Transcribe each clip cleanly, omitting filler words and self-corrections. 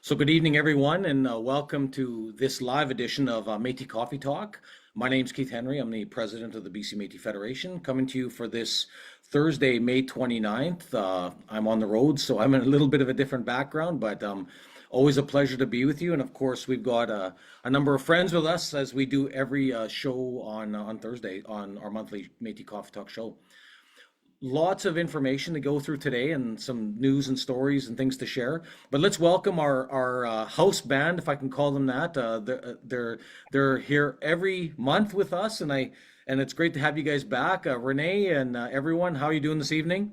So good evening, everyone, and welcome to this live edition of Métis Coffee Talk. My name's Keith Henry. I'm the president of the BC Métis Federation, coming to you for this Thursday, May 29th. I'm on the road, so I'm in a little bit of a different background, but always a pleasure to be with you. And of course, we've got a number of friends with us as we do every show on Thursday on our monthly Métis Coffee Talk show. Lots of information to go through today and some news and stories and things to share. But let's welcome our house band, if I can call them that. They're here every month with us, and it's great to have you guys back. Renee and everyone, how are you doing this evening?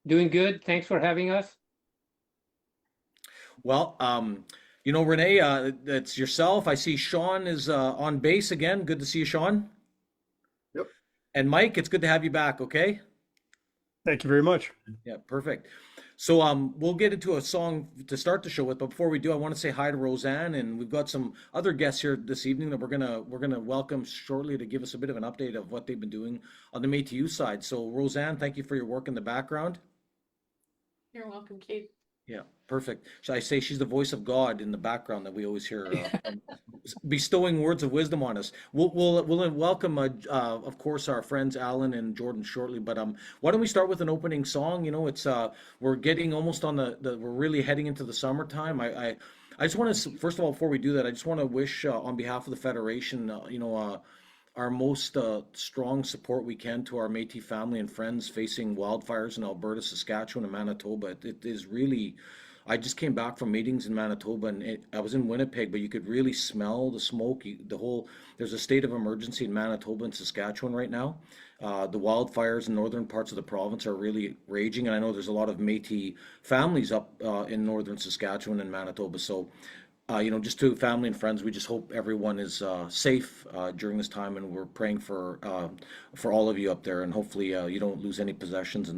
Doing good. Thanks for having us. Well, Renee, it's yourself. I see Sean is on bass again. Good to see you, Sean. Yep. And Mike, it's good to have you back. Okay. Thank you very much. Yeah, perfect. So we'll get into a song to start the show with, but before we do, I want to say hi to Roseanne, and we've got some other guests here this evening that we're gonna welcome shortly to give us a bit of an update of what they've been doing on the Métis side. So Roseanne, thank you for your work in the background. You're welcome, Kate. Yeah, perfect. So I say she's the voice of God in the background that we always hear bestowing words of wisdom on us. We'll welcome, of course, our friends Alan and Jordan shortly. But why don't we start with an opening song? You know, it's we're getting almost on we're really heading into the summertime. I just want to first of all, before we do that, I just want to wish on behalf of the federation, our most strong support we can to our Métis family and friends facing wildfires in Alberta, Saskatchewan, and Manitoba. It is really, I just came back from meetings in Manitoba, and I was in Winnipeg, but you could really smell the smoke. There's a state of emergency in Manitoba and Saskatchewan right now. The wildfires in northern parts of the province are really raging, and I know there's a lot of Métis families up in northern Saskatchewan and Manitoba. So just to family and friends, we just hope everyone is safe during this time, and we're praying for all of you up there, and hopefully you don't lose any possessions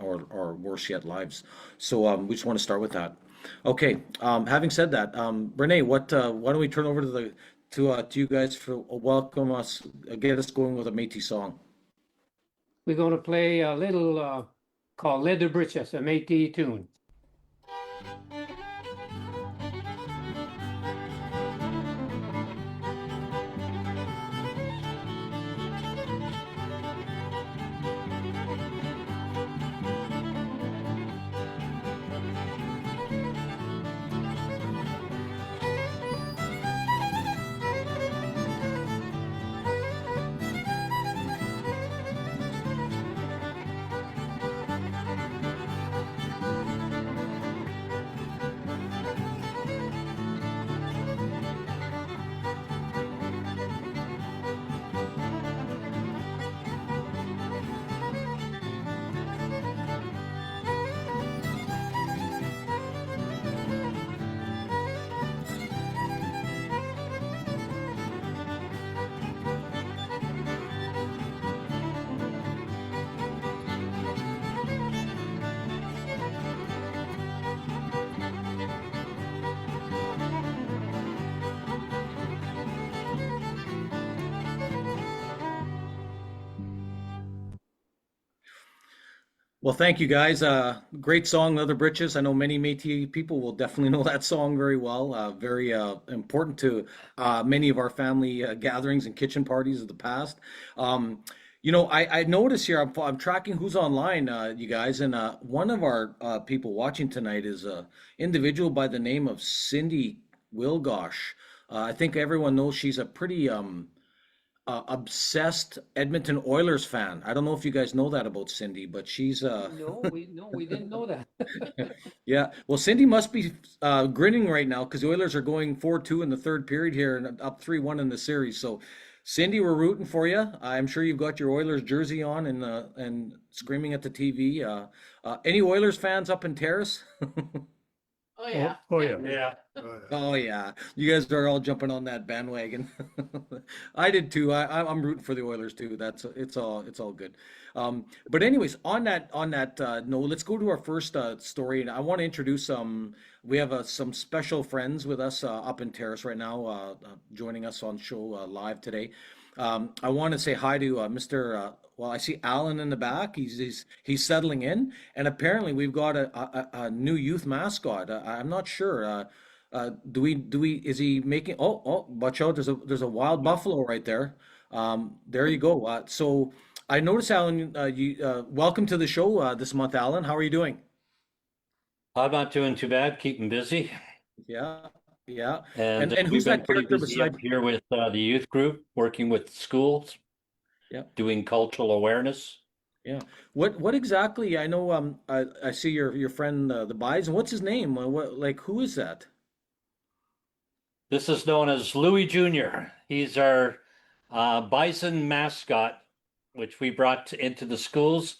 or worse yet, lives. So we just want to start with that. Okay. Having said that, Renee, why don't we turn over to you guys for welcome us, get us going with a Métis song. We're going to play a little called Leather Breeches, a Métis tune. Well, thank you guys. Great song, Leather Britches. I know many Métis people will definitely know that song very well. Very important to many of our family gatherings and kitchen parties of the past. I notice here, I'm tracking who's online, you guys, and one of our people watching tonight is a individual by the name of Cindy Wilgosh. I think everyone knows she's a pretty obsessed Edmonton Oilers fan. I don't know if you guys know that about Cindy, but she's No, we didn't know that. yeah. Well, Cindy must be grinning right now because the Oilers are going 4-2 in the third period here and up 3-1 in the series. So, Cindy, we're rooting for you. I'm sure you've got your Oilers jersey on and screaming at the TV. Any Oilers fans up in Terrace? Oh yeah. Oh, yeah. Yeah. Oh yeah, you guys are all jumping on that bandwagon. I did too. I'm rooting for the Oilers too. It's all good. But anyways, on that note, let's go to our first story, and I want to introduce we have some special friends with us up in Terrace right now, joining us on show live today. I want to say hi to Mr. well, I see Alan in the back. He's settling in, and apparently we've got a new youth mascot. I'm not sure. Do we is he making? Oh, watch out! There's a wild buffalo right there. There you go. So I noticed, Alan. You welcome to the show this month, Alan. How are you doing? I'm not doing too bad, keeping busy. Yeah, yeah. And And we've who's been that pretty character busy up beside? here with the youth group, working with schools, Yeah. doing cultural awareness. Yeah. What exactly? I know I see your friend the Bison. What's his name? Who is that? This is known as Louis Jr. He's our bison mascot, which we brought into the schools.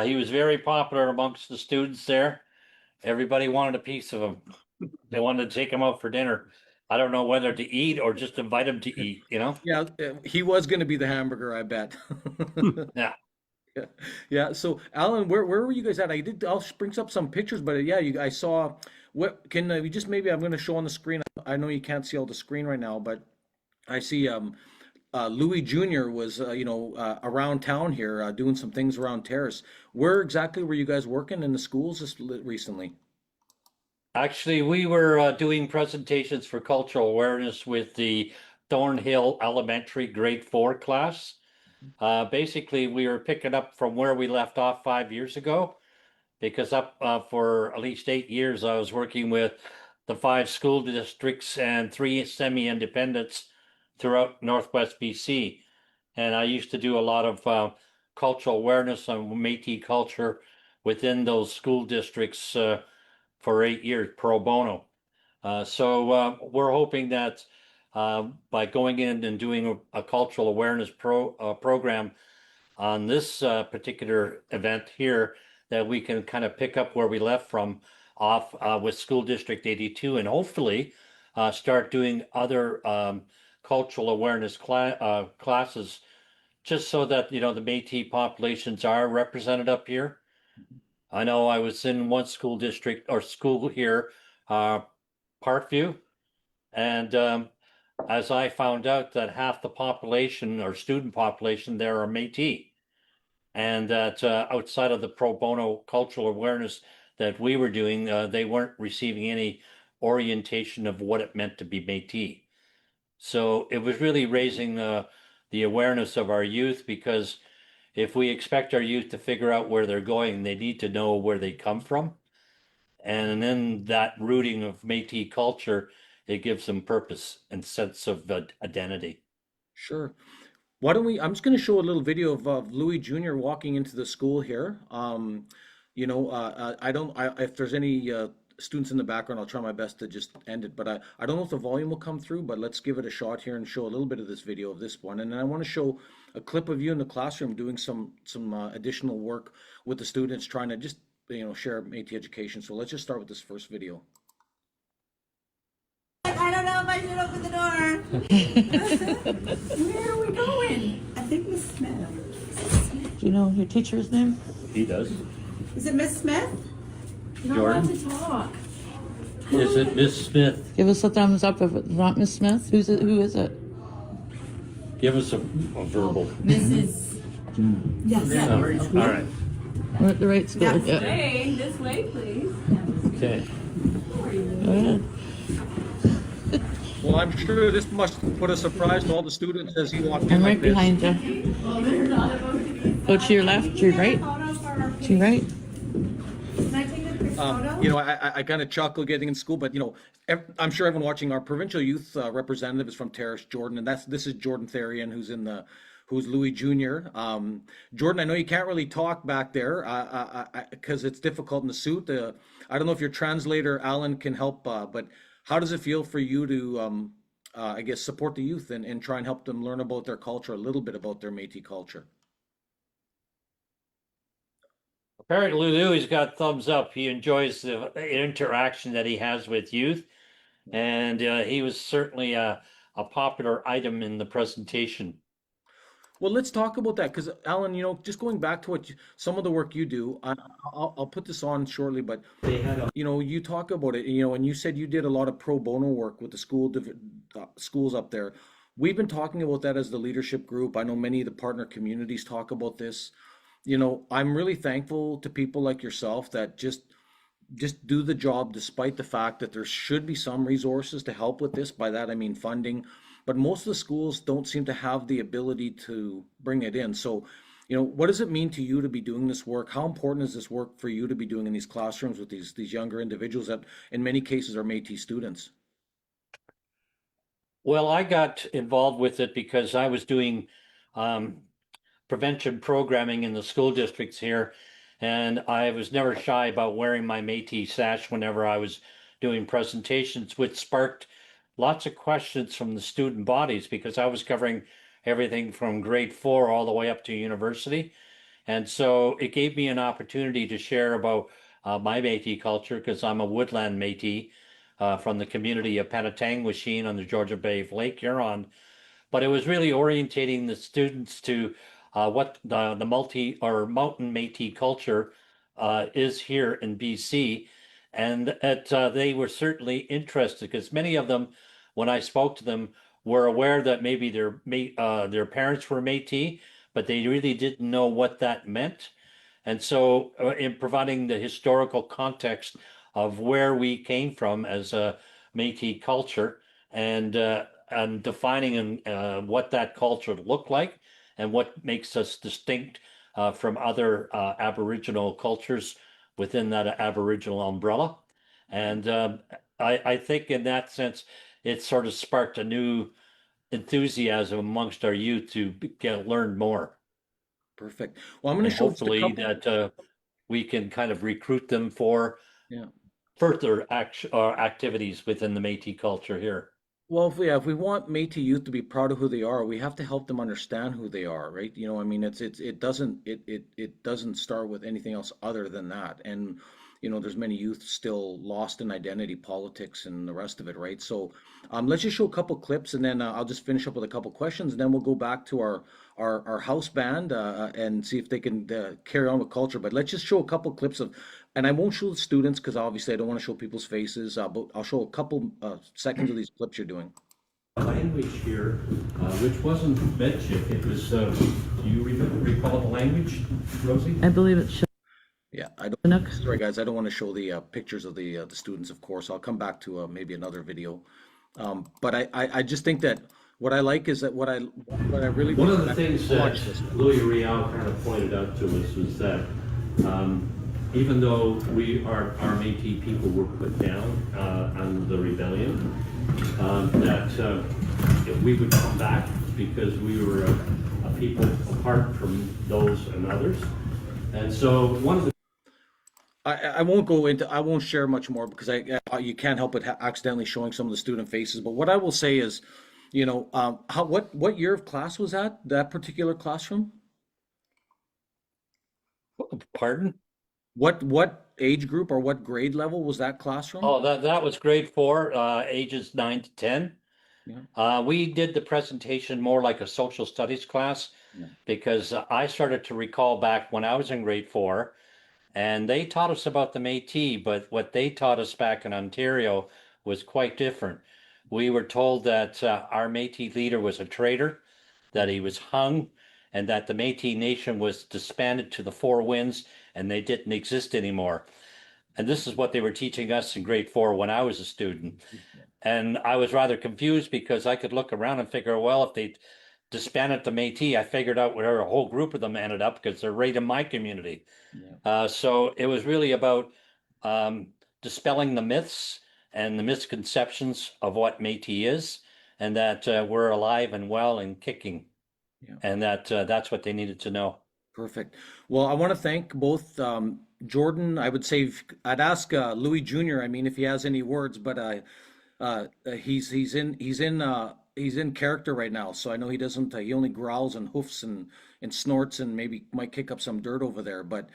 He was very popular amongst the students there. Everybody wanted a piece of him. They wanted to take him out for dinner. I don't know whether to eat or just invite him to eat, you know? Yeah, he was going to be the hamburger, I bet. Yeah. Yeah. Yeah. So Alan, where were you guys at? I'll bring up some pictures, but yeah, I saw what can we just maybe I'm going to show on the screen. I know you can't see all the screen right now, but I see Louis Jr. was around town here doing some things around Terrace. Where exactly were you guys working in the schools recently? Actually, we were doing presentations for cultural awareness with the Thornhill Elementary Grade 4 class. Basically, we were picking up from where we left off 5 years ago, because up for at least 8 years, I was working with the 5 school districts and 3 semi-independents throughout Northwest BC. And I used to do a lot of cultural awareness on Métis culture within those school districts for 8 years pro bono. So we're hoping that by going in and doing a cultural awareness program on this particular event here, that we can kind of pick up where we left from off with School District 82, and hopefully start doing other cultural awareness classes, just so that, you know, the Métis populations are represented up here. I know I was in one school district or school here, Parkview, and as I found out that half the population or student population there are Métis, and that outside of the pro bono cultural awareness that we were doing, they weren't receiving any orientation of what it meant to be Métis. So it was really raising the awareness of our youth, because if we expect our youth to figure out where they're going, they need to know where they come from. And then that rooting of Métis culture, it gives them purpose and sense of identity. Sure. Why don't we? I'm just going to show a little video of Louis Jr. walking into the school here. I don't. If there's any students in the background, I'll try my best to just end it. But I don't know if the volume will come through. But let's give it a shot here and show a little bit of this video of this one. And then I want to show a clip of you in the classroom doing some additional work with the students, trying to just share Métis education. So let's just start with this first video. I don't know if I should open the door. Where are we going? I think Miss Smith. Do you know your teacher's name? He does. Is it Miss Smith? You're not allowed to talk. Is it Miss Smith? Give us a thumbs up if it's not Miss Smith. Who is it? Give us a verbal. Mrs. Yes. All right. We're at the right school. Yes. Yeah. Hey, this way, please. Okay. Go ahead. Well, I'm sure this must put a surprise to all the students as he walked in I'm like right this. behind you. Well, there's not a vote to be. Go to your left, to your right, to your right. Can I take a quick photo? I kind of chuckle getting in school, but I'm sure everyone watching, our provincial youth representative is from Terrace, Jordan, and this is Jordan Therian, who's Louis Jr. Jordan, I know you can't really talk back there because it's difficult in the suit. I don't know if your translator Alan can help, but how does it feel for you to, I guess, support the youth and try and help them learn about their culture, a little bit about their Métis culture? Apparently, Louis got thumbs up. He enjoys the interaction that he has with youth, and he was certainly a popular item in the presentation. Well, let's talk about that because Alan, just going back to some of the work you do, I'll put this on shortly, but you talk about it, and you said you did a lot of pro bono work with the schools up there. we've been talking about that as the leadership group. I know many of the partner communities talk about this. You know, I'm really thankful to people like yourself that just do the job despite the fact that there should be some resources to help with this. By that I mean funding, but most of the schools don't seem to have the ability to bring it in. So, you know, what does it mean to you to be doing this work? How important is this work for you to be doing in these classrooms with these younger individuals that in many cases are Métis students? Well, I got involved with it because I was doing prevention programming in the school districts here, and I was never shy about wearing my Métis sash whenever I was doing presentations, which sparked lots of questions from the student bodies because I was covering everything from grade 4 all the way up to university. And so it gave me an opportunity to share about my Métis culture because I'm a woodland Métis from the community of Penetangwisheen on the Georgia Bay of Lake Huron. But it was really orientating the students to what the multi or mountain Métis culture is here in BC. And they were certainly interested because many of them, when I spoke to them, were aware that maybe their parents were Métis, but they really didn't know what that meant. And so in providing the historical context of where we came from as a Métis culture and defining what that culture looked like and what makes us distinct from other Aboriginal cultures within that Aboriginal umbrella. And I think in that sense, it sort of sparked a new enthusiasm amongst our youth to learn more. Perfect. Well, I'm going to And show just a hopefully couple. that we can kind of recruit them for Yeah. further activities within the Métis culture here. Well, if we want Métis youth to be proud of who they are, we have to help them understand who they are, right? You know, I mean, it doesn't start with anything else other than that. And you know, there's many youth still lost in identity politics and the rest of it, right? So, let's just show a couple clips, and then I'll just finish up with a couple questions, and then we'll go back to our house band and see if they can carry on with culture. But let's just show a couple clips of, and I won't show the students because obviously I don't want to show people's faces, but I'll show a couple seconds of these clips you're doing. Language here, which wasn't mentioned, it was, do you recall the language, Rosie? I believe it's Yeah, I don't. Chinook. Sorry, guys, I don't want to show the pictures of the students, of course. I'll come back to maybe another video. But I just think that what I like is that what I really One of the things that watch this. Louis Riel kind of pointed out to us was that even though our Métis people were put down on the rebellion, that we would come back because we were a people apart from those and others. And so one of the I won't go into, I won't share much more because you can't help but accidentally showing some of the student faces. But what I will say is, you know, what year of class was that particular classroom? Pardon? What age group or what grade level was that classroom? Oh, that was grade 4, ages 9 to 10. Yeah. We did the presentation more like a social studies class Yeah. because I started to recall back when I was in grade 4, and they taught us about the Métis, but what they taught us back in Ontario was quite different. We were told that our Métis leader was a traitor, that he was hung, and that the Métis Nation was disbanded to the four winds and they didn't exist anymore. And this is what they were teaching us in grade 4 when I was a student. And I was rather confused because I could look around and figure, well, if they disbanded the Métis, I figured out where a whole group of them ended up because they're right in my community. Yeah. So it was really about dispelling the myths and the misconceptions of what Métis is, and that we're alive and well and kicking. Yeah. And that's what they needed to know. Perfect. Well, I want to thank both Jordan. I would say I'd ask Louis Jr. I mean, if he has any words, but he's in character right now. So I know he doesn't. He only growls and hoofs and snorts and maybe might kick up some dirt over there. But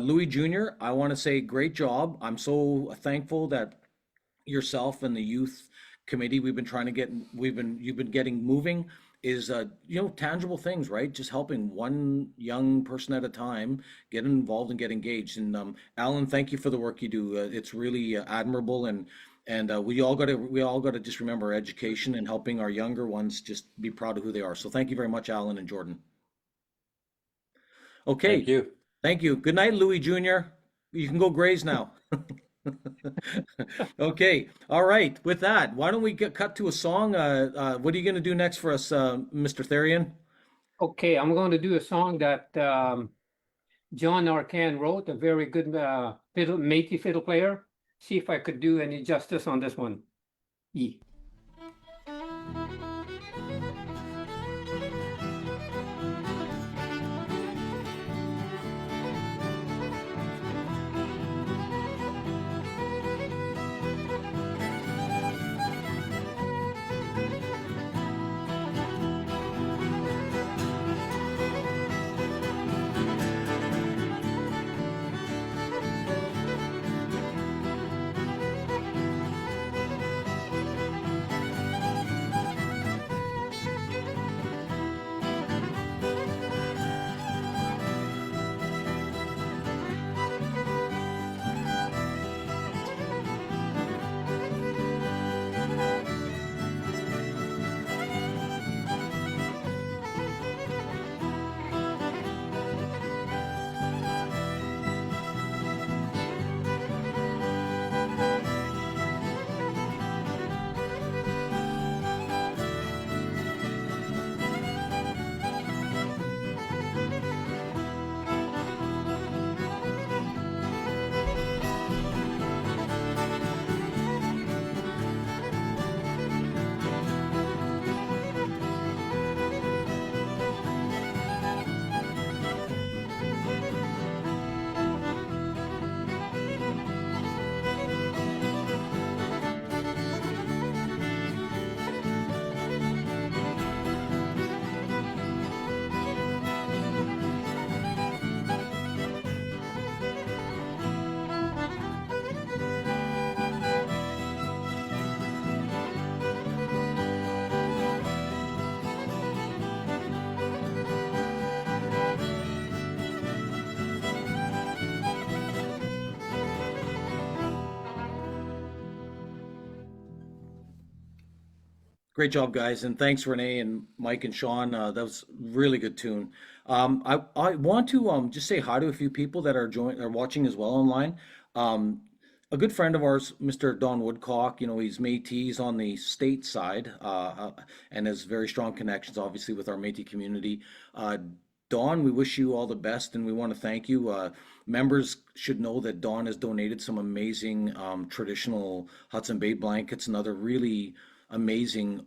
Louis Jr., I want to say great job. I'm so thankful that yourself and the youth committee you've been getting moving is tangible things, right? Just helping one young person at a time get involved and get engaged. And Alan, thank you for the work you do. It's really admirable, and And we all got to just remember education and helping our younger ones just be proud of who they are. So thank you very much, Alan and Jordan. Okay. Thank you. Thank you. Good night, Louis Jr. You can go graze now. Okay. All right. With that, why don't we get cut to a song? What are you going to do next for us, Mr. Therian? Okay, I'm going to do a song that John Arcan wrote, a very good Métis fiddle player. See if I could do any justice on this one. Yeah. Great job, guys, and thanks Renee and Mike and Sean. That was really good tune. I want to just say hi to a few people that are watching as well online. Um, a good friend of ours, Mr. Don Woodcock. He's Métis on the state side, and has very strong connections, obviously, with our Métis community. Don, we wish you all the best, and we want to thank you. Members should know that Don has donated some amazing traditional Hudson Bay blankets and other really amazing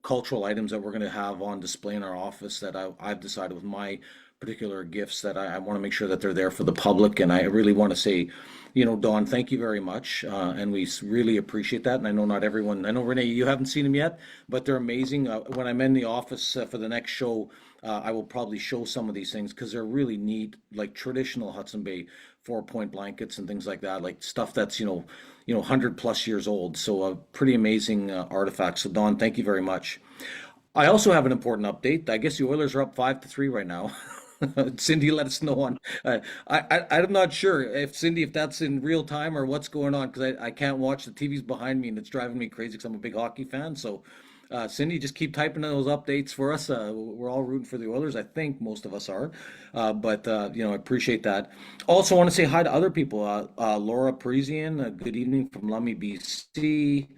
cultural items that we're going to have on display in our office that I've decided with my particular gifts that I want to make sure that they're there for the public. And I really want to say, Dawn, thank you very much. And we really appreciate that. And I know not everyone, I know Renee, you haven't seen them yet, but they're amazing. When I'm in the office for the next show, I will probably show some of these things because they're really neat, like traditional Hudson Bay 4-point blankets and things like that, like stuff that's, 100+ years old. So a pretty amazing artifact. So Don, thank you very much. I also have an important update. I guess the Oilers are up 5-3 right now. Cindy, let us know on. I'm not sure if Cindy, if that's in real time or what's going on because I can't watch. The TV's behind me and it's driving me crazy because I'm a big hockey fan. So, Cindy, just keep typing in those updates for us. We're all rooting for the Oilers. I think most of us are, but I appreciate that. Also, want to say hi to other people. Laura Parisian, good evening from Lummi, BC.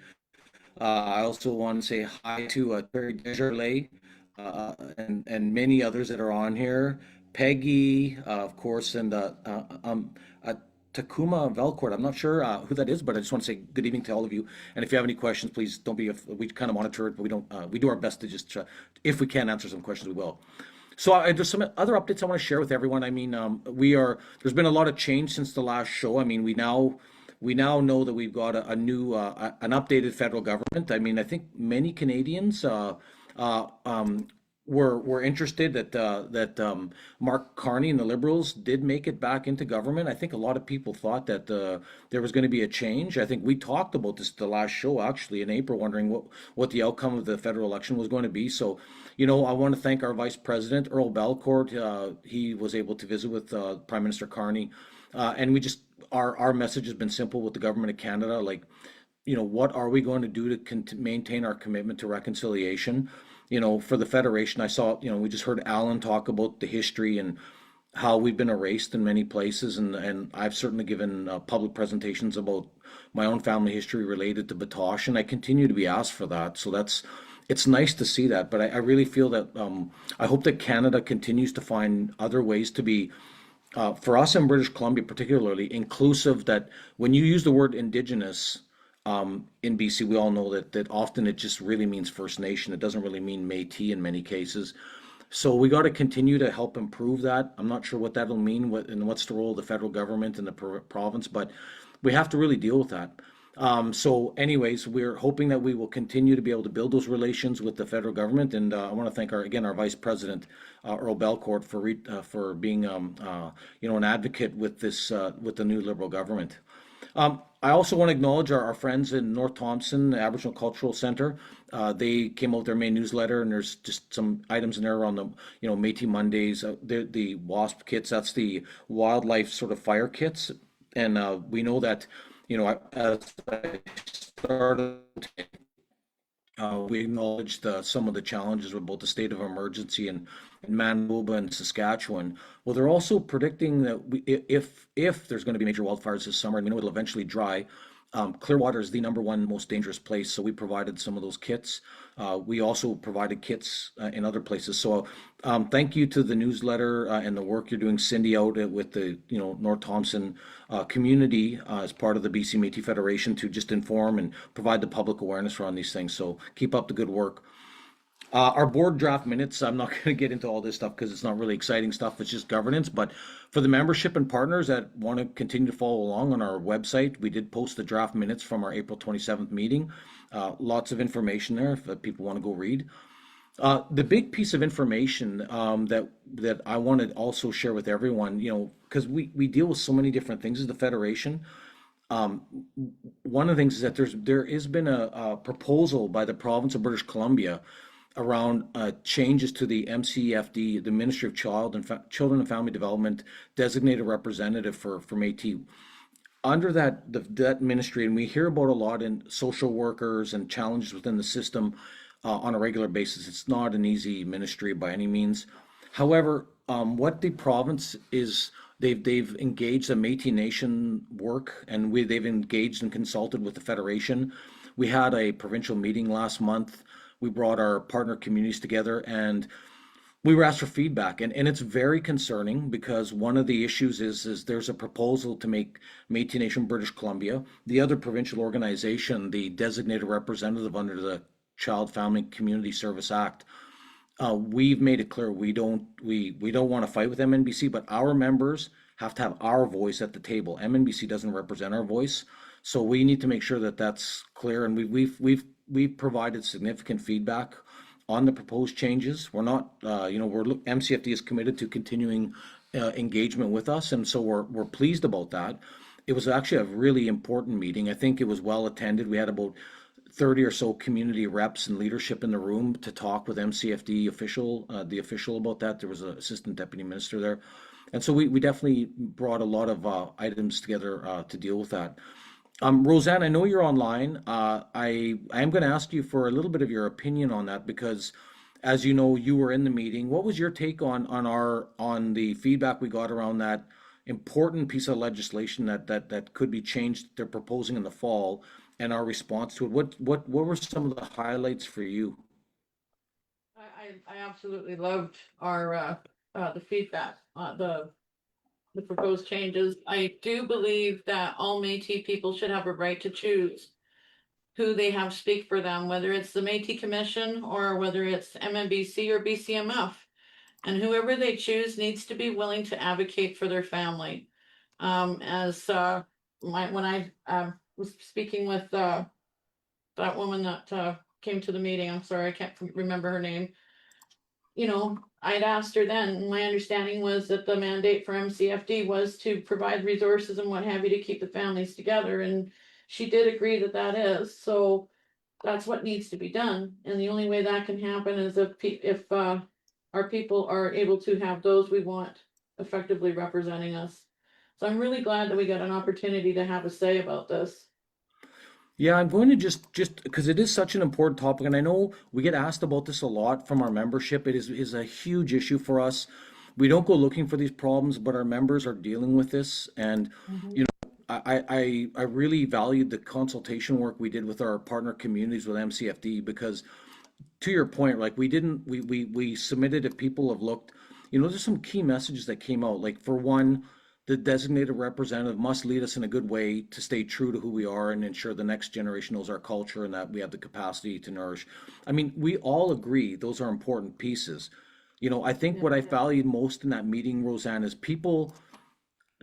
I also want to say hi to Terry Desjardins, and many others that are on here. Peggy, of course, and Takuma Velcourt. I'm not sure who that is, but I just want to say good evening to all of you. And if you have any questions, please don't be. We kind of monitor it, but we don't. We do our best to just, if we can answer some questions, we will. So there's some other updates I want to share with everyone. I mean, There's been a lot of change since the last show. I mean, we now know that we've got a new, an updated federal government. I mean, I think many Canadians were interested that Mark Carney and the Liberals did make it back into government. I think a lot of people thought that there was going to be a change. I think we talked about this the last show actually in April, wondering what the outcome of the federal election was going to be. So, I want to thank our Vice President Earl Belcourt. He was able to visit with Prime Minister Carney, and we just our message has been simple with the government of Canada, like, what are we going to do to maintain our commitment to reconciliation? For the Federation, I saw, we just heard Alan talk about the history and how we've been erased in many places. And I've certainly given public presentations about my own family history related to Batoche, and I continue to be asked for that. So it's nice to see that. But I really feel that I hope that Canada continues to find other ways to be, for us in British Columbia particularly, inclusive, that when you use the word Indigenous, in BC, we all know that often it just really means First Nation. It doesn't really mean Métis in many cases. So we got to continue to help improve that. I'm not sure what that'll mean, and what's the role of the federal government and the province, but we have to really deal with that. So anyways, we're hoping that we will continue to be able to build those relations with the federal government. And I want to thank our Vice President, Earl Belcourt, for being, an advocate with with the new Liberal government. I also want to acknowledge our friends in North Thompson Aboriginal Cultural Center. They came out with their main newsletter, and there's just some items in there around the, Métis Mondays, the WASP kits. That's the wildlife sort of fire kits, and we know that, as I started, we acknowledged some of the challenges with both the state of emergency in Manitoba and Saskatchewan. Well, they're also predicting that if there's going to be major wildfires this summer, and we know it'll eventually dry, Clearwater is the #1 most dangerous place. So we provided some of those kits. We also provided kits in other places. So thank you to the newsletter and the work you're doing, Cindy, out with the North Thompson community as part of the BC Métis Federation, to just inform and provide the public awareness around these things. So keep up the good work. Our board draft minutes, I'm not going to get into all this stuff because it's not really exciting stuff. It's just governance. But for the membership and partners that want to continue to follow along on our website, we did post the draft minutes from our April 27th meeting. Lots of information there if people want to go read. The big piece of information that I want to also share with everyone, because we deal with so many different things as the Federation. One of the things is that there has been a proposal by the province of British Columbia around changes to the MCFD, the Ministry of Children and Family Development designated representative for Métis. Under that ministry, and we hear about a lot in social workers and challenges within the system on a regular basis. It's not an easy ministry by any means. However, what the province is, they've engaged a Métis Nation work, and they've engaged and consulted with the Federation. We had a provincial meeting last month. We brought our partner communities together, and we were asked for feedback, and it's very concerning, because one of the issues is there's a proposal to make Métis Nation British Columbia the other provincial organization, the designated representative under the Child Family Community Service Act. We've made it clear we don't want to fight with MNBC, but our members have to have our voice at the table. MNBC doesn't represent our voice, so we need to make sure that that's clear. And we've provided significant feedback on the proposed changes. We're not, MCFD is committed to continuing engagement with us, and so we're pleased about that. It was actually a really important meeting. I think it was well attended. We had about 30 or so community reps and leadership in the room to talk with MCFD the official about that. There was an assistant deputy minister there. And so we definitely brought a lot of items together to deal with that. Roseanne, I know you're online. I am going to ask you for a little bit of your opinion on that, because as you know, you were in the meeting. What was your take on the feedback we got around that important piece of legislation that could be changed, they're proposing in the fall, and our response to it? What were some of the highlights for you? I absolutely loved our the feedback, the proposed changes. I do believe that all Métis people should have a right to choose who they have speak for them, whether it's the Métis Commission or whether it's MNBC or BCMF. And whoever they choose needs to be willing to advocate for their family. When I was speaking with that woman that came to the meeting, I'm sorry, I can't remember her name. I'd asked her then, my understanding was that the mandate for MCFD was to provide resources and what have you to keep the families together, and she did agree that that is, so that's what needs to be done, and the only way that can happen is if our people are able to have those we want effectively representing us. So I'm really glad that we got an opportunity to have a say about this. Yeah, I'm going to just because it is such an important topic, and I know we get asked about this a lot from our membership. It is a huge issue for us. We don't go looking for these problems, but our members are dealing with this, and you know, I really valued the consultation work we did with our partner communities with MCFD, because to your point, like we submitted, if people have looked, you know, there's some key messages that came out. Like, for one, the designated representative must lead us in a good way to stay true to who we are and ensure the next generation knows our culture and that we have the capacity to nourish. I mean, we all agree those are important pieces. You know, I think what I valued most in that meeting, Roseanne, is people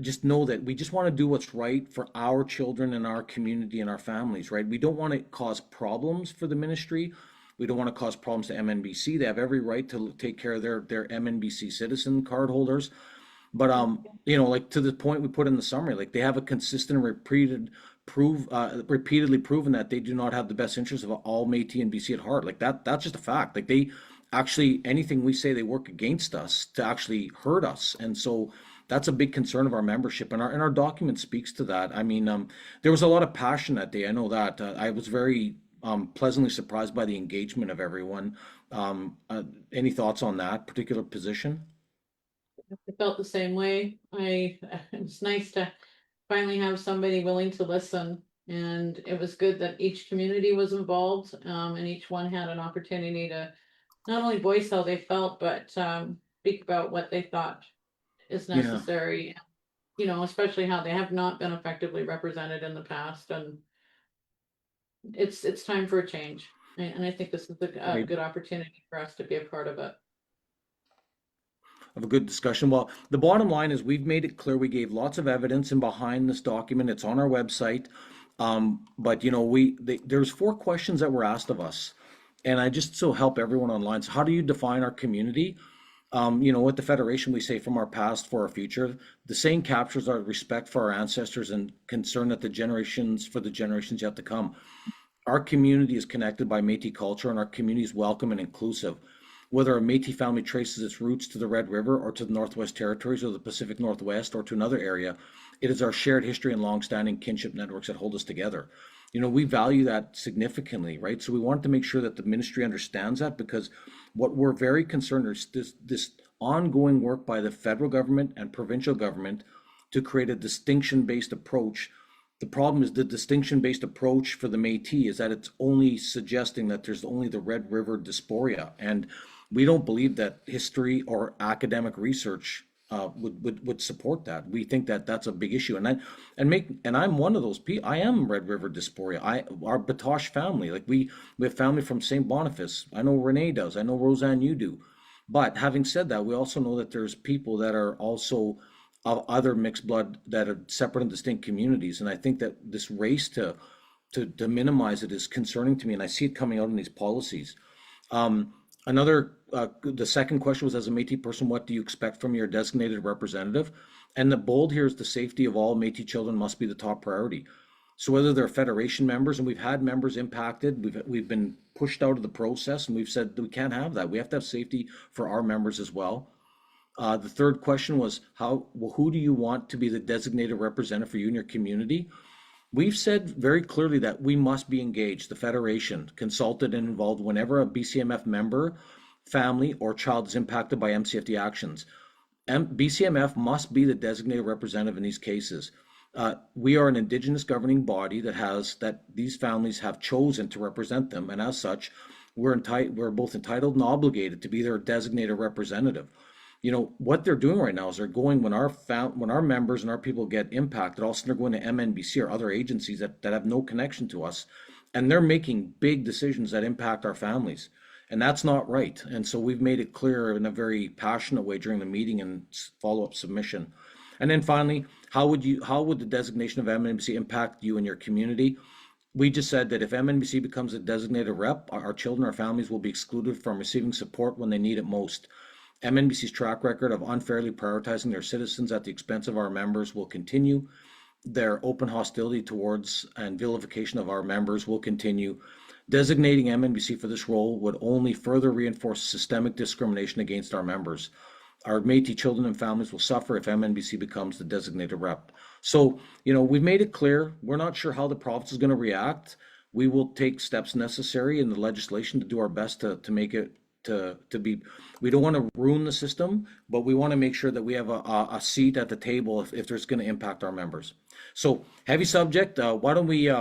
just know that we just want to do what's right for our children and our community and our families, right? We don't want to cause problems for the ministry. We don't want to cause problems to MNBC. They have every right to take care of their MNBC citizen card holders. But you know, like, to the point we put in the summary, like, they have a consistent repeatedly proven that they do not have the best interests of all Métis and BC at heart. Like, that's just a fact. Like, they actually, anything we say, they work against us to actually hurt us. And so that's a big concern of our membership, and our document speaks to that. I mean, there was a lot of passion that day. I know that. I was very pleasantly surprised by the engagement of everyone. Any thoughts on that particular position? I felt the same way. It's nice to finally have somebody willing to listen, and it was good that each community was involved, and each one had an opportunity to not only voice how they felt, but speak about what they thought is necessary. You know, especially how they have not been effectively represented in the past, and it's time for a change. And I think this is a good opportunity for us to be a part of it. Of a good discussion. Well, the bottom line is we've made it clear. We gave lots of evidence in behind this document. It's on our website. But you know, there's 4 questions that were asked of us, and I just so help everyone online. So, how do you define our community? You know, at the Federation, we say from our past for our future. The saying captures our respect for our ancestors and concern that the generations yet to come. Our community is connected by Métis culture, and our community is welcome and inclusive. Whether a Métis family traces its roots to the Red River or to the Northwest Territories or the Pacific Northwest or to another area, it is our shared history and long-standing kinship networks that hold us together. You know, we value that significantly, right? So we wanted to make sure that the ministry understands that, because what we're very concerned is this ongoing work by the federal government and provincial government to create a distinction-based approach. The problem is the distinction-based approach for the Métis is that it's only suggesting that there's only the Red River dysphoria, and we don't believe that history or academic research would support that. We think that that's a big issue, and I'm one of those people. I am Red River dysphoria. Our Batoche family, like we have family from St. Boniface. I know Renee does. I know Roseanne, you do. But having said that, we also know that there's people that are also of other mixed blood that are separate and distinct communities, and I think that this race to minimize it is concerning to me, and I see it coming out in these policies. The second question was, as a Métis person, what do you expect from your designated representative? And the bold here is the safety of all Métis children must be the top priority. So whether they're Federation members, and we've had members impacted, we've been pushed out of the process, and we've said we can't have that. We have to have safety for our members as well. The third question was, who do you want to be the designated representative for you and your community? We've said very clearly that we must be engaged, the Federation, consulted and involved whenever a BCMF member, family, or child is impacted by MCFD actions. BCMF must be the designated representative in these cases. We are an Indigenous governing body that these families have chosen to represent them, and as such, we're both entitled and obligated to be their designated representative. You know, what they're doing right now is they're going, when our members and our people get impacted, all of a sudden they're going to MNBC or other agencies that have no connection to us, and they're making big decisions that impact our families, and that's not right. And so we've made it clear in a very passionate way during the meeting and follow-up submission. And then finally, how would the designation of MNBC impact you and your community? we just said that if MNBC becomes a designated rep, our children, our families will be excluded from receiving support when they need it most. MNBC's track record of unfairly prioritizing their citizens at the expense of our members will continue. Their open hostility towards and vilification of our members will continue. Designating MNBC for this role would only further reinforce systemic discrimination against our members. Our Métis children and families will suffer if MNBC becomes the designated rep. So, we've made it clear, we're not sure how the province is going to react. We will take steps necessary in the legislation to do our best to make it to be, we don't want to ruin the system, but we want to make sure that we have a seat at the table if there's going to impact our members. So heavy subject, why don't we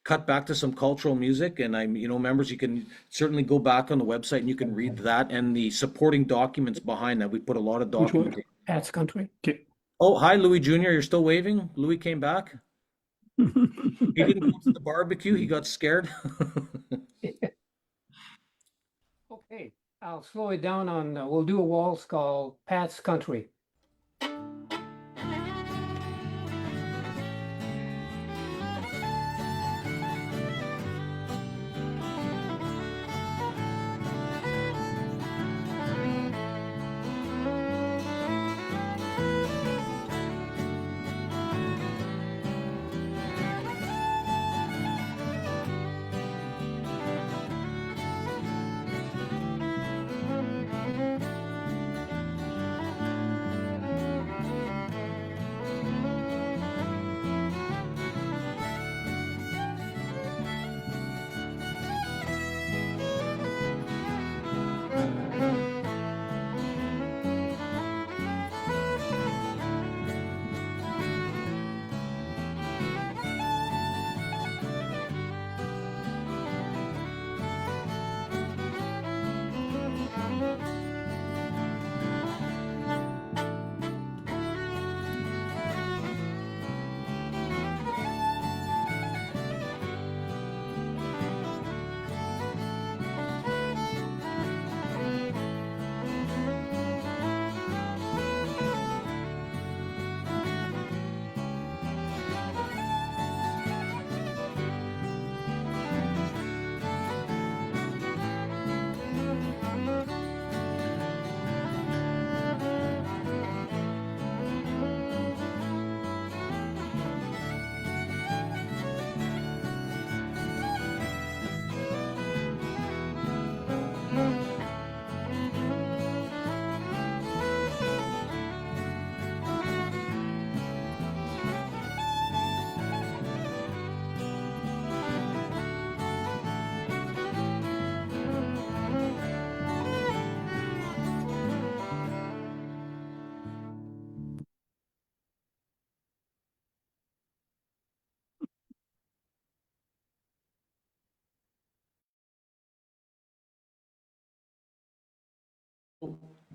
cut back to some cultural music, and members, you can certainly go back on the website and you can read that and the supporting documents behind that. We put a lot of Which one? documentation. Pat's Country. Okay. Oh, hi, Louis Jr. You're still waving? Louis came back. He didn't go to the barbecue. He got scared. Okay, I'll slow it down on, we'll do a waltz called Pat's Country.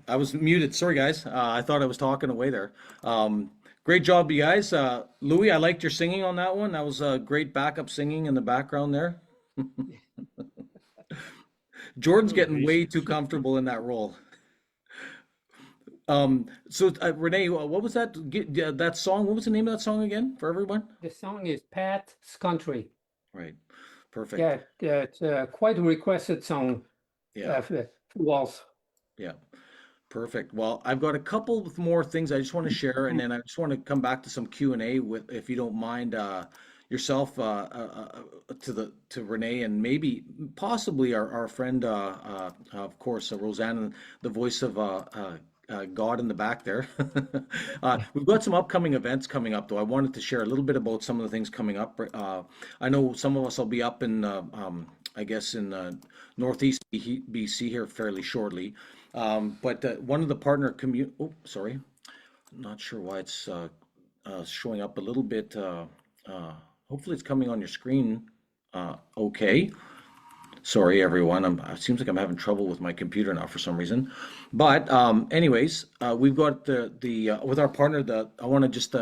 I was muted. Sorry, guys. I thought I was talking away there. Great job, you guys. Louis, I liked your singing on that one. That was great backup singing in the background there. Jordan's getting way too comfortable in that role. Renee, what was that song? What was the name of that song again for everyone? The song is Pat's Country. Right. Perfect. Yeah, it's quite a requested song. Yeah. For waltz. Yeah. Perfect. Well, I've got a couple of more things I just want to share, and then I just want to come back to some Q&A with, if you don't mind, yourself to Renee, and maybe possibly our friend, of course, Roseanne, the voice of God in the back there. We've got some upcoming events coming up, though. I wanted to share a little bit about some of the things coming up. I know some of us will be up in, I guess, in Northeast BC here fairly shortly. But one of the partner oh, sorry, I'm not sure why it's showing up a little bit. Hopefully it's coming on your screen. Okay. Sorry, everyone. It seems like I'm having trouble with my computer now for some reason. But anyways, we've got the with our partner. I want to just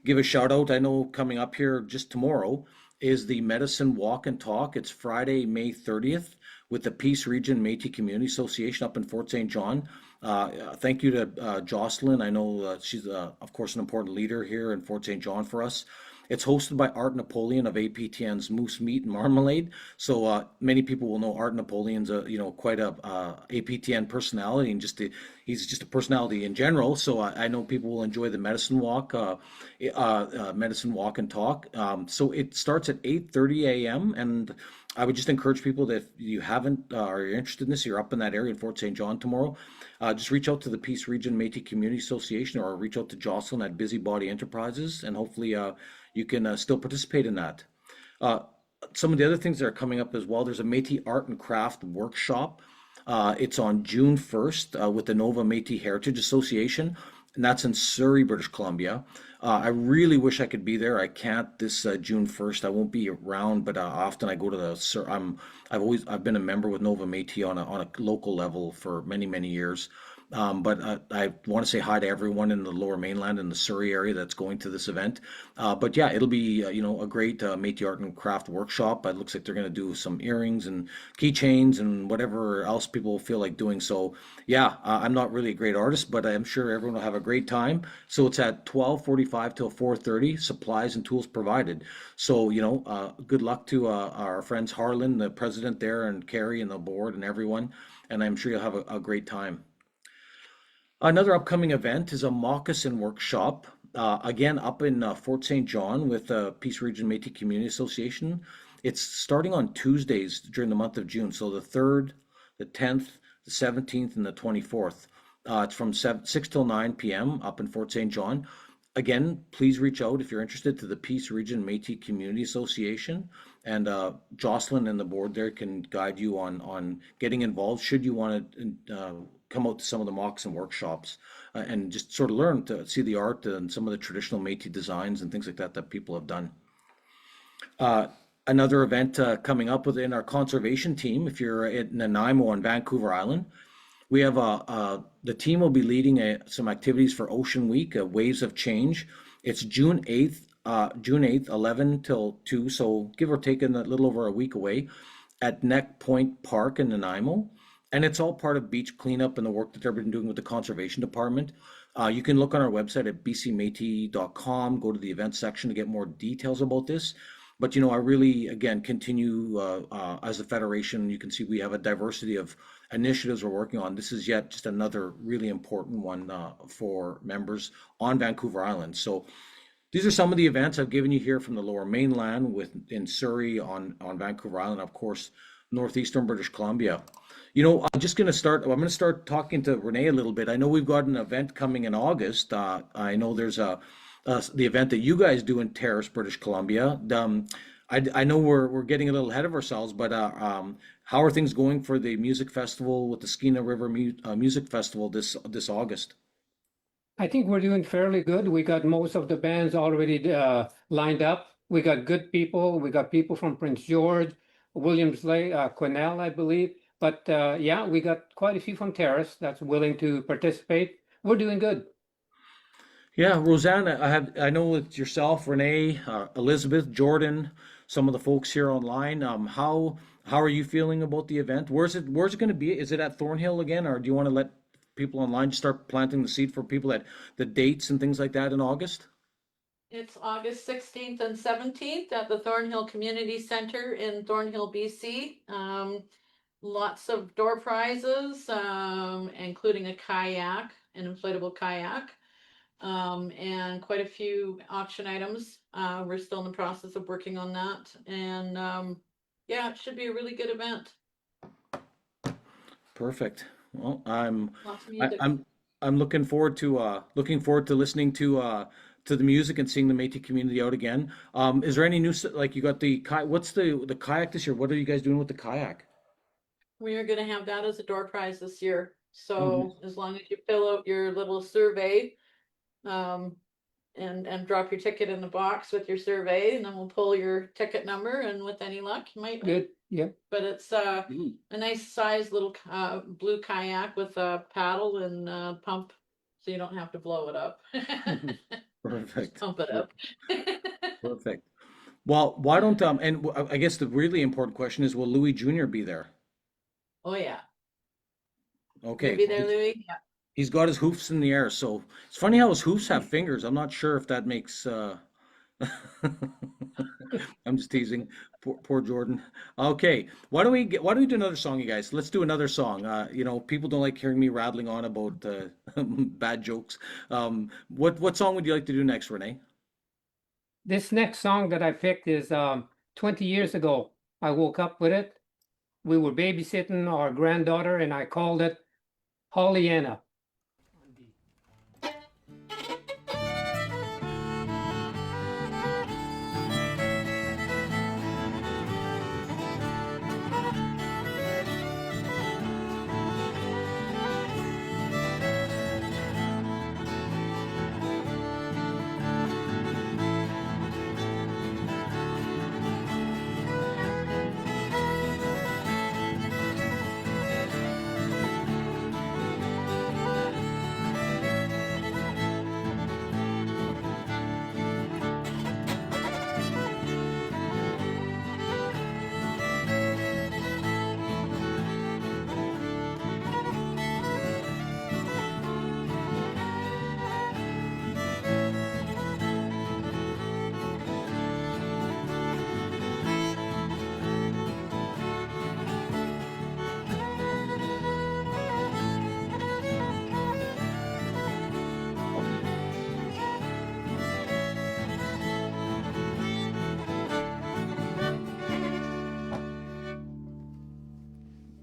give a shout out. I know coming up here just tomorrow is the Medicine Walk and Talk. It's Friday, May 30th. With the Peace Region Métis Community Association up in Fort St. John. Thank you to Jocelyn. I know she's, of course, an important leader here in Fort St. John for us. It's hosted by Art Napoleon of APTN's Moose Meat and Marmalade. So many people will know Art Napoleon's quite a APTN personality, and he's just a personality in general. So I know people will enjoy the medicine walk and talk. So it starts at 8:30 a.m. and I would just encourage people that if you haven't or you're interested in this, you're up in that area in Fort St. John tomorrow, just reach out to the Peace Region Métis Community Association or reach out to Jocelyn at Busybody Enterprises, and hopefully you can still participate in that. Some of the other things that are coming up as well, there's a Métis Art and Craft workshop. It's on June 1st with the Nova Métis Heritage Association, and that's in Surrey, British Columbia. I really wish I could be there. I can't this June 1st. I won't be around, but often I go to I've been a member with Nova Métis on a local level for many years. But I want to say hi to everyone in the Lower Mainland and the Surrey area that's going to this event. But yeah, it'll be a great Métis Art and Craft workshop. It looks like they're going to do some earrings and keychains and whatever else people feel like doing. So yeah, I'm not really a great artist, but I'm sure everyone will have a great time. So it's at 12:45 till 4:30. Supplies and tools provided. So good luck to our friends Harlan, the president there, and Carrie and the board and everyone. And I'm sure you'll have a great time. Another upcoming event is a moccasin workshop, again up in Fort St. John with the Peace Region Métis Community Association. It's starting on Tuesdays during the month of June, so the 3rd, the 10th, the 17th, and the 24th. It's from 6 till 9 p.m. up in Fort St. John. Again, please reach out if you're interested to the Peace Region Métis Community Association, and Jocelyn and the board there can guide you on getting involved should you want to come out to some of the moccasin workshops and just sort of learn to see the art and some of the traditional Métis designs and things like that people have done. Another event coming up within our conservation team, if you're in Nanaimo on Vancouver Island, we have the team will be leading some activities for Ocean Week, Waves of Change. It's June 8th, 11 till 2, so give or take a little over a week away at Neck Point Park in Nanaimo. And it's all part of beach cleanup and the work that they've been doing with the conservation department. You can look on our website at bcmétis.com, go to the events section to get more details about this. But I really, again, continue as a federation. You can see we have a diversity of initiatives we're working on. This is yet just another really important one for members on Vancouver Island. So these are some of the events I've given you here from the Lower Mainland, in Surrey on Vancouver Island, of course, northeastern British Columbia. I'm going to start talking to Renee a little bit. I know we've got an event coming in August. I know there's the event that you guys do in Terrace, British Columbia. I know we're getting a little ahead of ourselves, but how are things going for the music festival with the Skeena River Music Festival this August? I think we're doing fairly good. We got most of the bands already lined up. We got good people. We got people from Prince George, Williams Lake, Quesnel, I believe. But yeah, we got quite a few from Terrace that's willing to participate. We're doing good. Yeah, Roseanne, I know it's yourself, Renee, Elizabeth, Jordan, some of the folks here online. How are you feeling about the event? Where's it going to be? Is it at Thornhill again, or do you want to let people online start planting the seed for people at the dates and things like that in August? It's August 16th and 17th at the Thornhill Community Center in Thornhill, BC. Lots of door prizes, including a kayak, an inflatable kayak, and quite a few auction items. We're still in the process of working on that, and yeah, it should be a really good event. Perfect. Well, I'm Lots of music. looking forward to listening to the music and seeing the Métis community out again. Is there any new, like you got what's the kayak this year? What are you guys doing with the kayak? We are going to have that as a door prize this year. So as long as you fill out your little survey, and drop your ticket in the box with your survey, and then we'll pull your ticket number, and with any luck, you might win. Good. Yeah. But it's a nice size little blue kayak with a paddle and pump, so you don't have to blow it up. Perfect. Just pump it up. Perfect. Well, why don't and I guess the really important question is, will Louis Jr. be there? Oh yeah. Okay. You'll be there, Louis? Yeah. He's got his hoofs in the air, so it's funny how his hoofs have fingers. I'm not sure if that makes I'm just teasing. Poor Jordan. Okay, why don't we do another song, you guys? Let's do another song. People don't like hearing me rattling on about bad jokes. What song would you like to do next, Renee? This next song that I picked is 20 years ago. I woke up with it. We were babysitting our granddaughter, and I called it Pollyanna.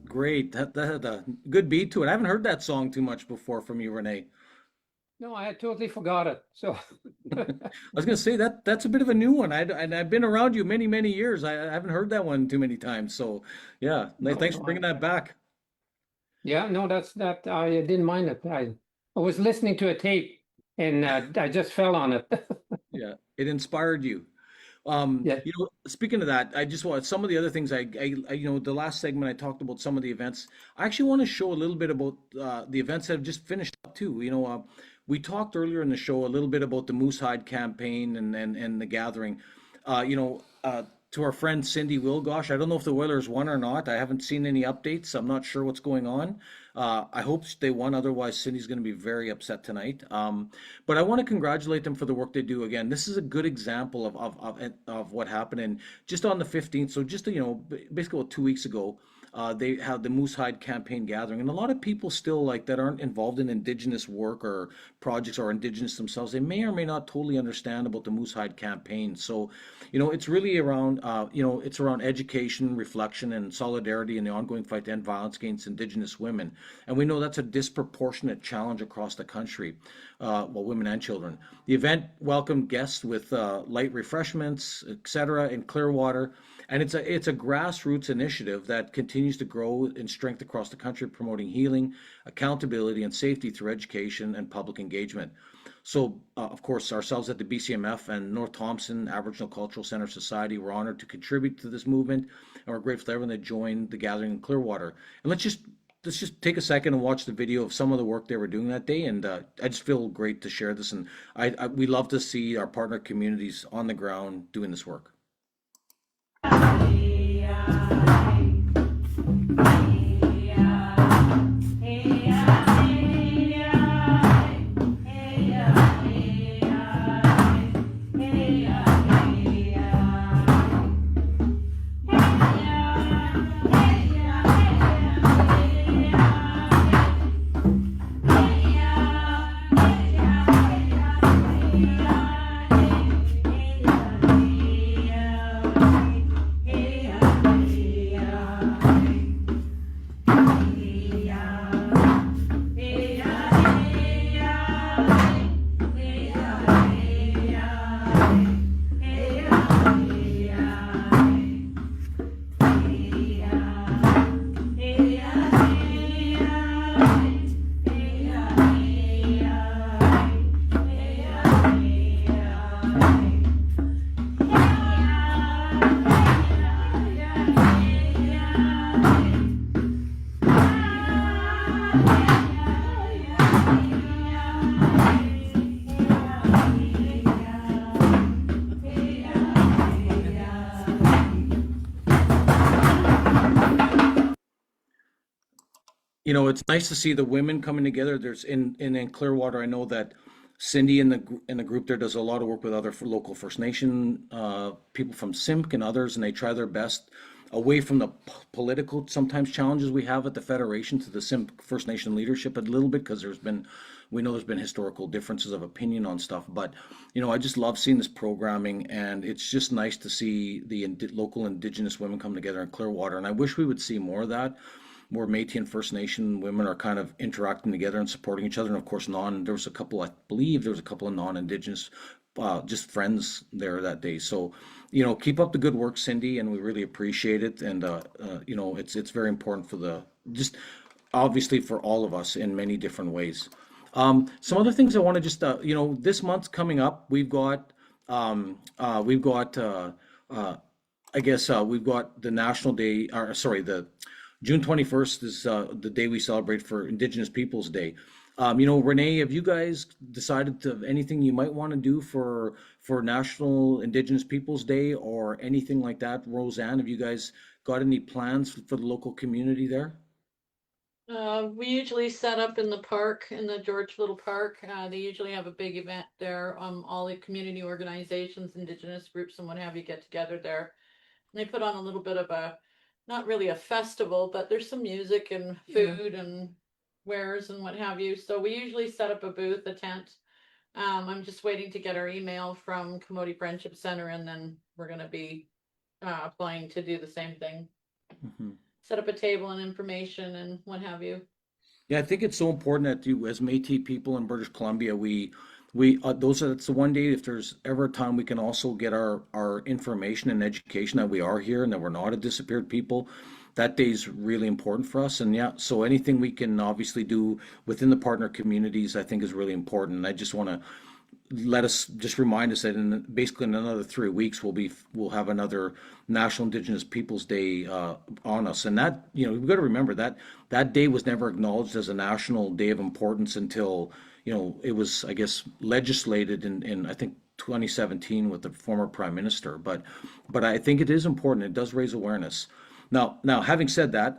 Great. That had a good beat to it. I haven't heard that song too much before from you, Renee. No, I had totally forgot it. So I was gonna say that's a bit of a new one. I've been around you many, many years. I haven't heard that one too many times. So yeah, No, thanks for bringing that back. yeah, no, that I didn't mind it. I was listening to a tape, and I just fell on it. Yeah, it inspired you. Yeah. Speaking of that, I just want some of the other things the last segment I talked about some of the events. I actually want to show a little bit about the events that have just finished up too. We talked earlier in the show a little bit about the Moose Hide campaign and the gathering. To our friend Cindy Wilgosh, I don't know if the Oilers won or not. I haven't seen any updates. I'm not sure what's going on. I hope they won. Otherwise, Cindy's going to be very upset tonight. But I want to congratulate them for the work they do. Again, this is a good example of what happened. And just on the 15th, so just basically about 2 weeks ago, they had the Moose Hide campaign gathering, and a lot of people still like that aren't involved in Indigenous work or projects or Indigenous themselves. They may or may not totally understand about the Moose Hide campaign. So, it's really around, it's around education, reflection, and solidarity in the ongoing fight to end violence against Indigenous women. And we know that's a disproportionate challenge across the country, women and children. The event welcomed guests with light refreshments, etc., in Clearwater. And it's a grassroots initiative that continues to grow in strength across the country, promoting healing, accountability, and safety through education and public engagement. So, of course, ourselves at the BCMF and North Thompson Aboriginal Cultural Center Society were honored to contribute to this movement, and we're grateful to everyone that joined the gathering in Clearwater. And let's just take a second and watch the video of some of the work they were doing that day. And I just feel great to share this, and we love to see our partner communities on the ground doing this work. It's nice to see the women coming together. There's in Clearwater, I know that Cindy in the group there does a lot of work with other local First Nation people from SIMC and others, and they try their best away from the political sometimes challenges we have at the Federation to the SIMC First Nation leadership a little bit, because we know there's been historical differences of opinion on stuff. But I just love seeing this programming, and it's just nice to see the local Indigenous women come together in Clearwater, and I wish we would see more of that. More Métis and First Nation women are kind of interacting together and supporting each other. And of course, there was a couple of non-Indigenous just friends there that day. So, keep up the good work, Cindy, and we really appreciate it. And, it's very important for just obviously for all of us in many different ways. Some other things I want to just, this month's coming up. We've got we've got the National Day, the June 21st is the day we celebrate for Indigenous Peoples Day. Renee, have you guys decided to anything you might want to do for National Indigenous Peoples Day or anything like that? Roseanne, have you guys got any plans for the local community there? We usually set up in the park, in the George Little Park. They usually have a big event there. All the community organizations, Indigenous groups and what have you get together there. And they put on a little bit of not really a festival, but there's some music and food and wares and what have you. So we usually set up a booth, a tent. I'm just waiting to get our email from Commodity Friendship Center, and then we're going to be applying to do the same thing. Mm-hmm. Set up a table and information and what have you. Yeah, I think it's so important that as Métis people in British Columbia, it's the one day, if there's ever a time we can also get our information and education that we are here and that we're not a disappeared people. That day is really important for us. And so anything we can obviously do within the partner communities, I think is really important. And I just want to remind us that basically in another 3 weeks, we'll have another National Indigenous Peoples Day on us. And that, we've got to remember that day was never acknowledged as a national day of importance until, it was, I guess, legislated in I think 2017 with the former Prime Minister. But I think it is important. It does raise awareness. Now, having said that,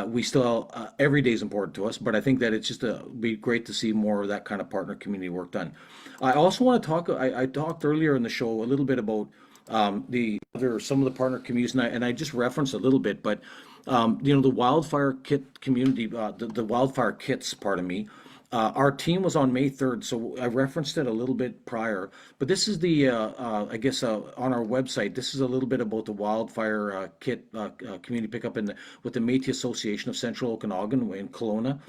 we still every day is important to us, but I think that it's just be great to see more of that kind of partner community work done. I also want to talk. I talked earlier in the show a little bit about some of the partner communities, and I just referenced a little bit, but the wildfire kit community, the wildfire kits, pardon me. Our team was on May 3rd, so I referenced it a little bit prior, but this is on our website, this is a little bit about the wildfire kit community pickup with the Métis Association of Central Okanagan in Kelowna.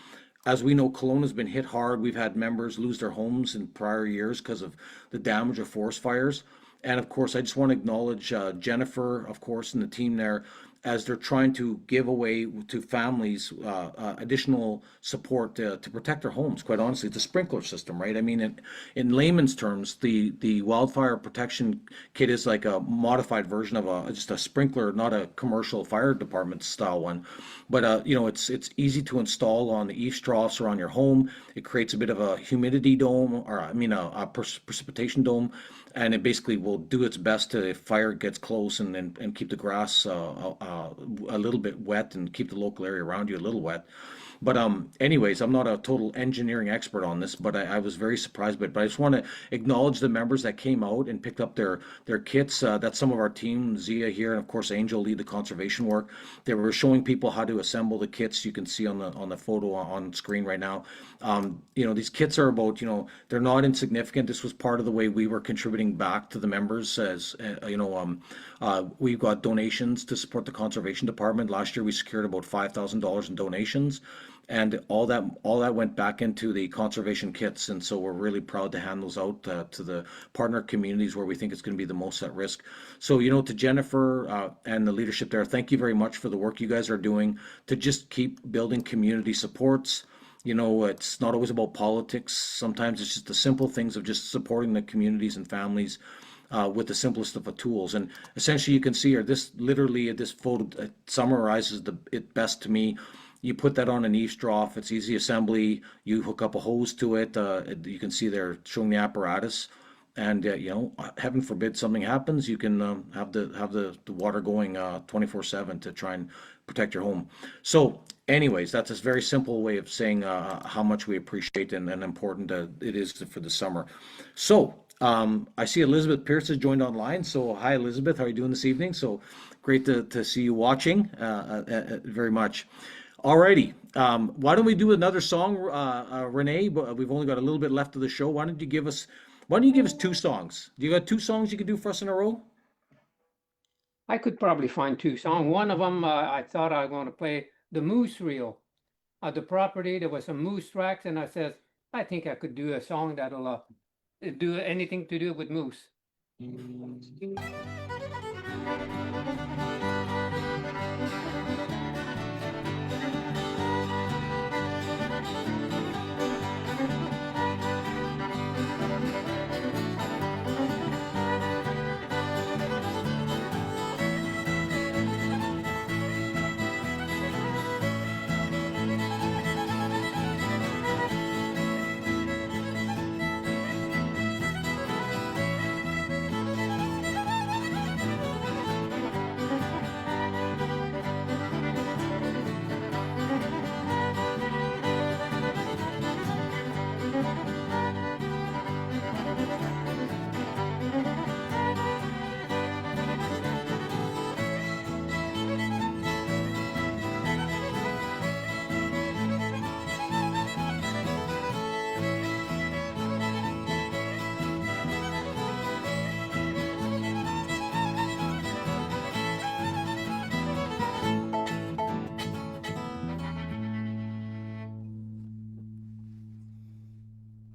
As we know, Kelowna's been hit hard. We've had members lose their homes in prior years because of the damage of forest fires. And of course, I just want to acknowledge Jennifer, of course, and the team there, as they're trying to give away to families additional support to protect their homes. Quite honestly, it's a sprinkler system, right? I mean, in layman's terms, the wildfire protection kit is like a modified version of just a sprinkler, not a commercial fire department style one. But it's easy to install on the eaves troughs or on your home. It creates a bit of a humidity dome, or a precipitation dome, and it basically will do its best to, if fire gets close, and keep the grass a little bit wet and keep the local area around you a little wet. But anyways, I'm not a total engineering expert on this, but I was very surprised by it. But I just want to acknowledge the members that came out and picked up their kits. That's some of our team, Zia here, and of course Angel lead the conservation work. They were showing people how to assemble the kits. You can see on the photo on screen right now. These kits are about, they're not insignificant. This was part of the way we were contributing back to the members. As we've got donations to support the conservation department. Last year we secured about $5,000 in donations, and all that went back into the conservation kits. And so we're really proud to hand those out to the partner communities where we think it's going to be the most at risk. So, to Jennifer and the leadership there, thank you very much for the work you guys are doing to just keep building community supports. It's not always about politics. Sometimes it's just the simple things of just supporting the communities and families with the simplest of the tools. And essentially you can see here, this photo summarizes it best to me. You put that on an eaves trough. It's easy assembly. You hook up a hose to it. You can see they're showing the apparatus. And heaven forbid something happens, you can have the water going 24/7 to try and protect your home. So, anyways, that's a very simple way of saying how much we appreciate and important it is for the summer. So, I see Elizabeth Pierce has joined online. So, hi, Elizabeth. How are you doing this evening? So, great to see you watching very much. Alrighty. Why don't we do another song, Renee? But we've only got a little bit left of the show. Why don't you give us 2 songs? Do you got 2 songs you could do for us in a row? I could probably find 2 songs. One of them, I thought I was going to play the Moose Reel. At the property, there was some moose tracks, and I said, I think I could do a song that'll do anything to do with moose.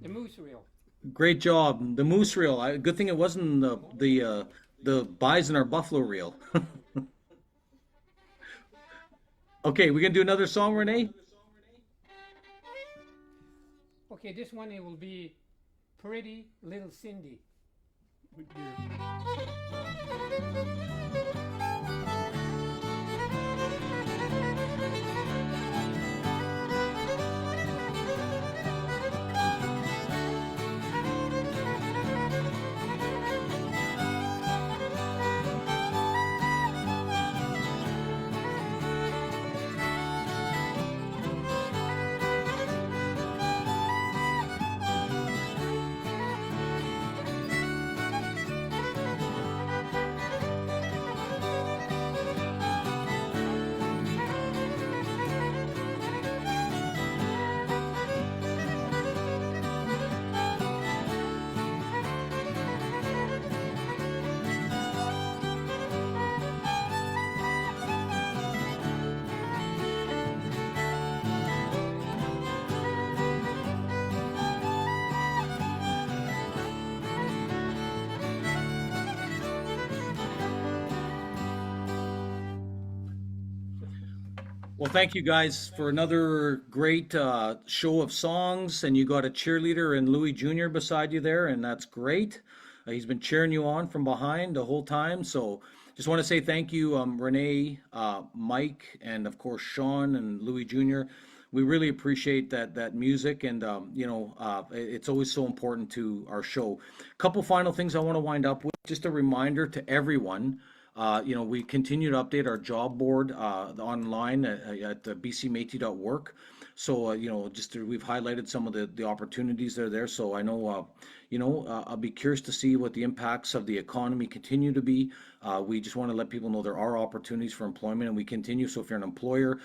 The Moose Reel. Great job. The moose reel. Good thing it wasn't the bison or buffalo reel. Okay, we gonna do another song, Renee? Okay, this one it will be Pretty Little Cindy. Well, thank you guys for another great show of songs, and you got a cheerleader and Louis Jr. beside you there, and that's great. He's been cheering you on from behind the whole time, so just want to say thank you, Renee, Mike, and of course Sean and Louis Jr. We really appreciate that music, and it's always so important to our show. Couple final things I want to wind up with. Just a reminder to everyone. We continue to update our job board online at bcmétis.work. So, we've highlighted some of the opportunities that are there. So I know, I'll be curious to see what the impacts of the economy continue to be. We just want to let people know there are opportunities for employment, and we continue. So if you're an employer,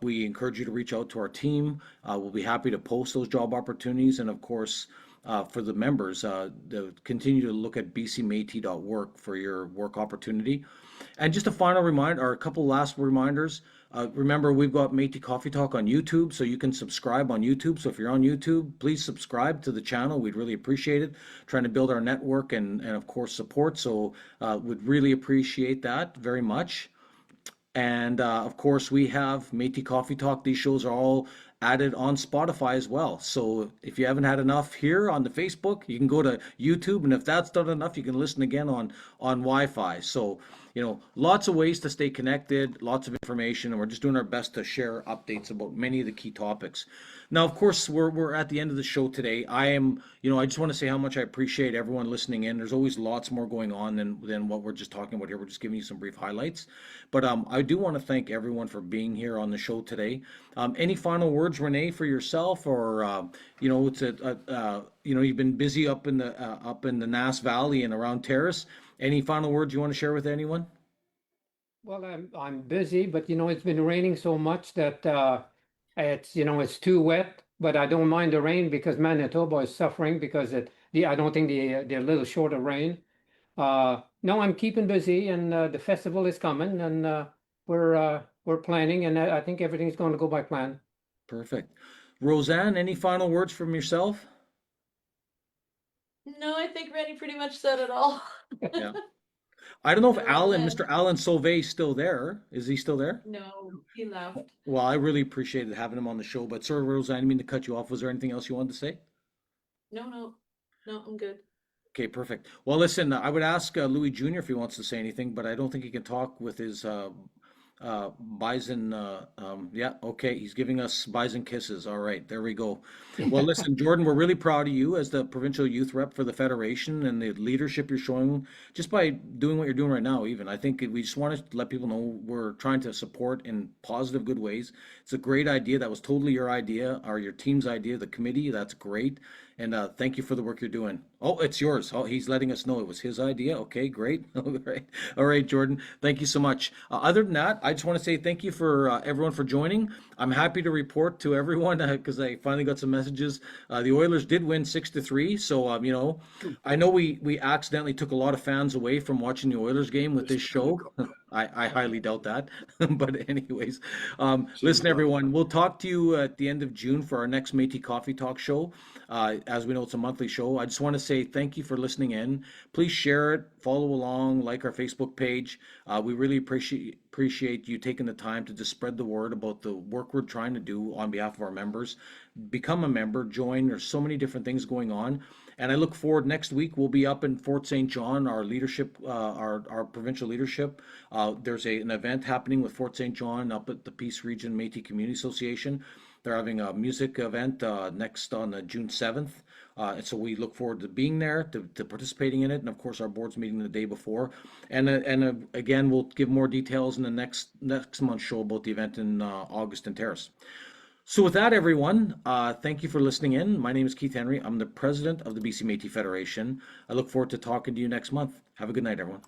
we encourage you to reach out to our team. We'll be happy to post those job opportunities. And of course, for the members, continue to look at bcmétis.work for your work opportunity. And just a final reminder, or a couple last reminders. Remember, we've got Métis Coffee Talk on YouTube, so you can subscribe on YouTube. So if you're on YouTube, please subscribe to the channel. We'd really appreciate it. Trying to build our network and of course support. So would really appreciate that very much. And of course, we have Métis Coffee Talk. These shows are all added on Spotify as well. So if you haven't had enough here on the Facebook, you can go to YouTube, and if that's not enough, you can listen again on Wi-Fi. So, you know, lots of ways to stay connected, lots of information, and we're just doing our best to share updates about many of the key topics. Now, of course, we're at the end of the show today. I just want to say how much I appreciate everyone listening in. There's always lots more going on than what we're just talking about here. We're just giving you some brief highlights. But I do want to thank everyone for being here on the show today. Any final words, Renee, for yourself, or you've been busy up in the Nass Valley and around Terrace. Any final words you want to share with anyone? Well, I'm busy, but it's been raining so much that it's too wet. But I don't mind the rain because Manitoba is suffering because I don't think they're a little short of rain. No, I'm keeping busy, and the festival is coming, and we're planning, and I think everything's going to go by plan. Perfect. Roseanne, any final words from yourself? No, I think Rennie pretty much said it all. Yeah. I don't know if Roseanne. Mr. Alan Sauvé is still there. Is he still there? No, he left. Well, I really appreciated having him on the show. But sorry, Roseanne, I didn't mean to cut you off. Was there anything else you wanted to say? No, I'm good. Okay, perfect. Well, listen, I would ask Louis Jr. if he wants to say anything, but I don't think he can talk with his bison. Yeah, okay, he's giving us bison kisses. All right, there we go. Well, listen, Jordan, we're really proud of you as the provincial youth rep for the Federation and the leadership you're showing just by doing what you're doing right now. Even I think we just want to let people know we're trying to support in positive, good ways. It's a great idea. That was totally your idea or your team's idea, the committee. That's great. And thank you for the work you're doing. Oh, it's yours. Oh, he's letting us know it was his idea. Okay, great. All right, Jordan. Thank you so much. Other than that, I just want to say thank you for everyone for joining. I'm happy to report to everyone because I finally got some messages. The Oilers did win 6-3. So, I know we accidentally took a lot of fans away from watching the Oilers game with this show. I highly doubt that. But anyways, listen, everyone, we'll talk to you at the end of June for our next Métis Coffee Talk show. As we know, it's a monthly show. I just want to say thank you for listening in. Please share it, follow along, like our Facebook page. We really appreciate you taking the time to just spread the word about the work we're trying to do on behalf of our members. Become a member, join. There's so many different things going on. And I look forward, next week we'll be up in Fort St. John, our leadership, our provincial leadership. There's an event happening with Fort St. John up at the Peace Region Métis Community Association. They're having a music event next on June 7th. And so we look forward to being there, to participating in it. And of course, our board's meeting the day before. And again, we'll give more details in the next month's show about the event in August in Terrace. So with that, everyone, thank you for listening in. My name is Keith Henry. I'm the president of the BC Métis Federation. I look forward to talking to you next month. Have a good night, everyone.